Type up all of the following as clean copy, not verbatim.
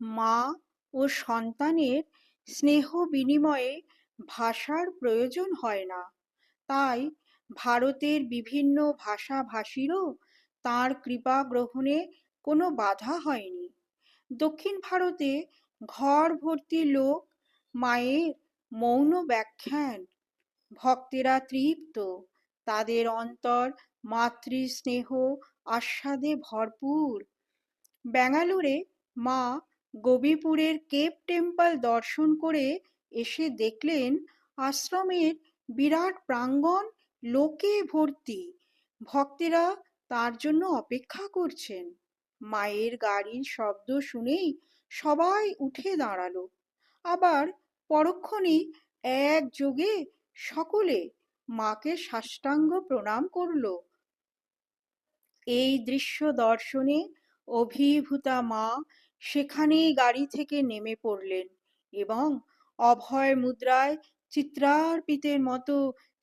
মা ও সন্তানের স্নেহ বিনিময়ে ভাষার প্রয়োজন হয় না। তাই ভারতের বিভিন্ন ভাষাভাষীরও তাঁর কৃপা গ্রহণে কোনো বাধা হয়নি। দক্ষিণ ভারতে ঘর ভর্তি লোক মায়ের মৌন ব্যাখ্যান, ভক্তেরা তৃপ্ত, তাদের অন্তর মাতৃস্নেহ আস্বাদে ভরপুর। ব্যাঙ্গালোরে মা গোবিপুরের কেপ টেম্পল দর্শন করে এসে দেখলেন আশ্রমের বিরাট প্রাঙ্গণ লোকে ভর্তি, ভক্তেরা তার জন্য অপেক্ষা করছেন। মায়ের গাড়ির শব্দ শুনেই সবাই উঠে দাঁড়ালো। আবার পরক্ষণেই একযোগে সকলে মাকে সাষ্টাঙ্গ প্রণাম করলো। এই দৃশ্য দর্শনে অভিভূতা মা সেখানেই গাড়ি থেকে নেমে পড়লেন এবং অভয় মুদ্রায় চিত্রার্পিতের মতো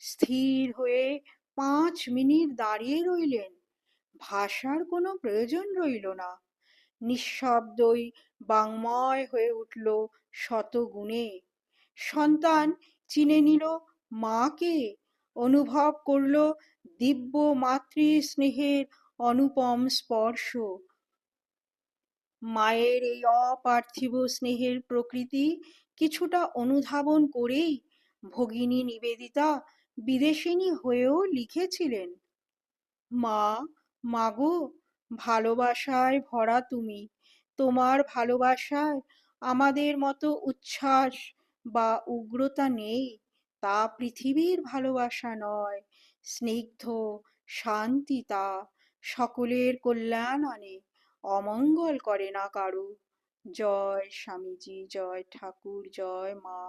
স্থির হয়ে 5 মিনিট দাঁড়িয়ে রইলেন। ভাষার কোনো প্রয়োজন রইল না। নিঃশব্দই বাংময় হয়ে উঠল শতগুণে। সন্তান চিনে নিল মাকে, অনুভব করল দিব্য মাতৃ স্নেহের অনুপম স্পর্শ। মায়ের এই অপার্থিব স্নেহের প্রকৃতি কিছুটা অনুধাবন করেই ভগিনী নিবেদিতা বিদেশিনী হয়েও লিখেছিলেন, মা, মাগো, ভালোবাসায় ভরা তুমি, তোমার ভালোবাসায় আমাদের মতো উচ্ছ্বাস বা উগ্রতা নেই, তা পৃথিবীর ভালোবাসা নয়, স্নিগ্ধ শান্তি তা, সকলের কল্যাণ আনে, অমঙ্গল করে না কারু। জয় স্বামীজি, জয় ঠাকুর, জয় মা।